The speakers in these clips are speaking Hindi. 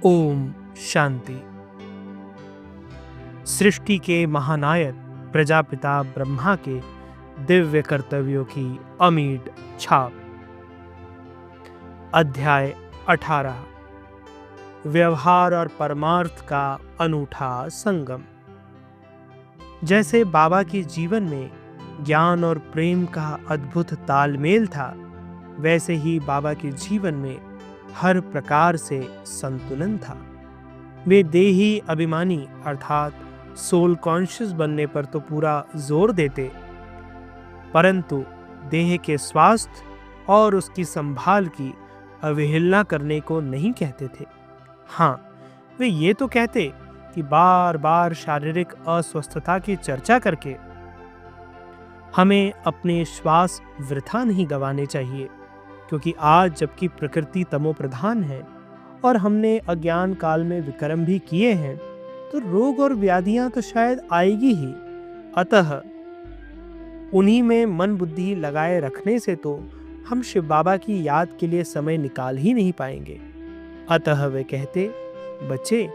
ओम शांति। सृष्टि के महानायक प्रजापिता ब्रह्मा के दिव्य कर्तव्यों की अमीट छाप। अध्याय 18। व्यवहार और परमार्थ का अनूठा संगम। जैसे बाबा के जीवन में ज्ञान और प्रेम का अद्भुत तालमेल था, वैसे ही बाबा के जीवन में हर प्रकार से संतुलन था। वे देही अभिमानी अर्थात सोल कॉन्शियस बनने पर तो पूरा जोर देते, परंतु देह के स्वास्थ्य और उसकी संभाल की अवहेलना करने को नहीं कहते थे। हाँ, वे ये तो कहते कि बार बार शारीरिक अस्वस्थता की चर्चा करके हमें अपने श्वास वृथा नहीं गंवाने चाहिए, क्योंकि आज जबकि प्रकृति तमो प्रधान है और हमने अज्ञान काल में विक्रम भी किए हैं, तो रोग और व्याधियां तो शायद आएगी ही। अतः उन्हीं में मन बुद्धि लगाए रखने से तो हम शिव बाबा की याद के लिए समय निकाल ही नहीं पाएंगे। अतः वे कहते, बच्चे,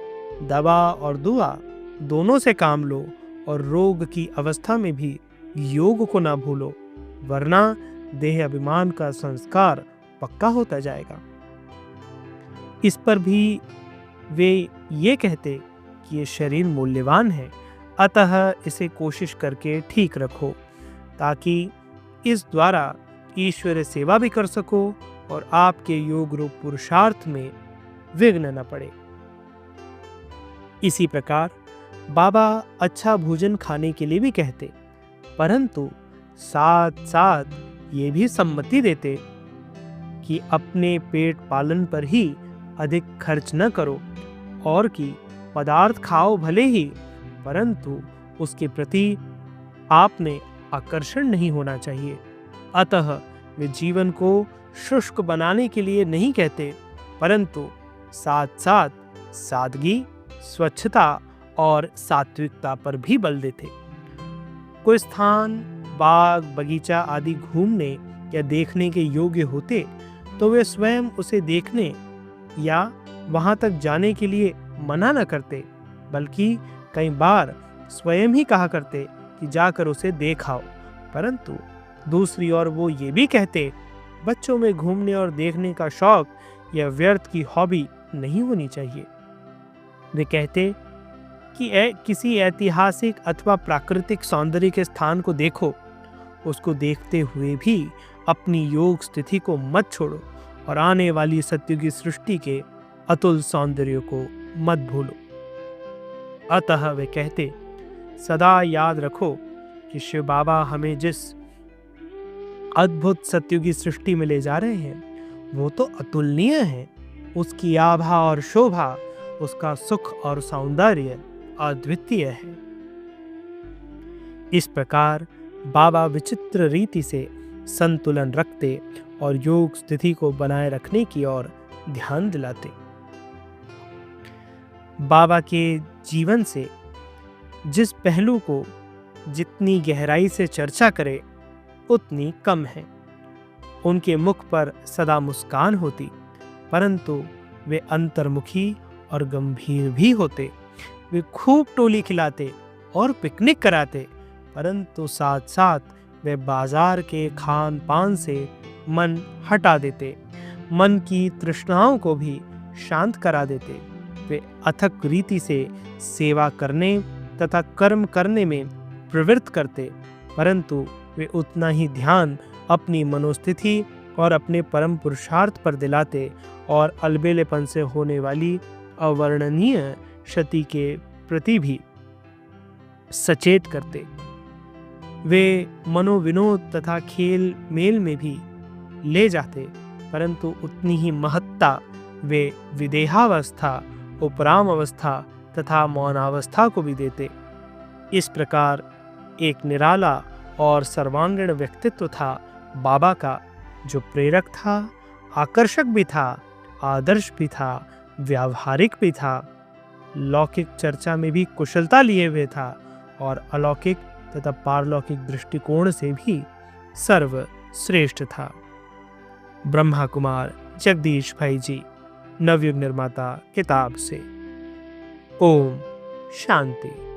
दवा और दुआ दोनों से काम लो और रोग की अवस्था में भी योग को ना भूलो, वरना देह अभिमान का संस्कार पक्का होता जाएगा। इस पर भी वे ये कहते कि ये शरीर मूल्यवान है, अतः इसे कोशिश करके ठीक रखो, ताकि इस द्वारा ईश्वर सेवा भी कर सको और आपके योग रूप पुरुषार्थ में विघ्न न पड़े। इसी प्रकार बाबा अच्छा भोजन खाने के लिए भी कहते, परंतु साथ साथ ये भी सम्मति देते कि अपने पेट पालन पर ही अधिक खर्च न करो और कि पदार्थ खाओ भले ही, परंतु उसके प्रति आपने आकर्षण नहीं होना चाहिए। अतः वे जीवन को शुष्क बनाने के लिए नहीं कहते, परंतु साथ साथ सादगी, स्वच्छता और सात्विकता पर भी बल देते। कोई स्थान, बाग, बगीचा आदि घूमने या देखने के योग्य होते तो वे स्वयं उसे देखने या वहां तक जाने के लिए मना न करते, बल्कि कई बार स्वयं ही कहा करते कि जाकर उसे देख आओ। परंतु दूसरी ओर वो ये भी कहते, बच्चों में घूमने और देखने का शौक या व्यर्थ की हॉबी नहीं होनी चाहिए। वे कहते कि किसी ऐतिहासिक अथवा प्राकृतिक सौंदर्य के स्थान को देखो, उसको देखते हुए भी अपनी योग स्थिति को मत छोड़ो और आने वाली सत्युग की सृष्टि के अतुल सौंदर्य को मत भूलो। अतः वे कहते, सदा याद रखो कि शिव बाबा हमें जिस अद्भुत सत्युगी सृष्टि में ले जा रहे हैं वो तो अतुलनीय है। उसकी आभा और शोभा, उसका सुख और सौंदर्य अद्वितीय है। इस प्रकार बाबा विचित्र रीति से संतुलन रखते और योग स्थिति को बनाए रखने की ओर ध्यान दिलाते। बाबा के जीवन से जिस पहलू को जितनी गहराई से चर्चा करे उतनी कम है। उनके मुख पर सदा मुस्कान होती, परंतु वे अंतर्मुखी और गंभीर भी होते। वे खूब टोली खिलाते और पिकनिक कराते, परंतु साथ साथ वे बाजार के खान पान से मन हटा देते, मन की तृष्णाओं को भी शांत करा देते। वे अथक रीति से सेवा करने तथा कर्म करने में प्रवृत्त करते, परंतु वे उतना ही ध्यान अपनी मनोस्थिति और अपने परम पुरुषार्थ पर दिलाते और अलबेलेपन से होने वाली अवर्णनीय क्षति के प्रति भी सचेत करते। वे मनोविनोद तथा खेल मेल में भी ले जाते, परंतु उतनी ही महत्ता वे विदेहावस्था, उपराम अवस्था तथा मौनावस्था को भी देते। इस प्रकार एक निराला और सर्वांगीण व्यक्तित्व था बाबा का, जो प्रेरक था, आकर्षक भी था, आदर्श भी था, व्यावहारिक भी था, लौकिक चर्चा में भी कुशलता लिए हुए था और अलौकिक तथा पारलौकिक दृष्टिकोण से भी सर्वश्रेष्ठ था। ब्रह्मा कुमार जगदीश भाई जी। नवयुग निर्माता किताब से। ओम शांति।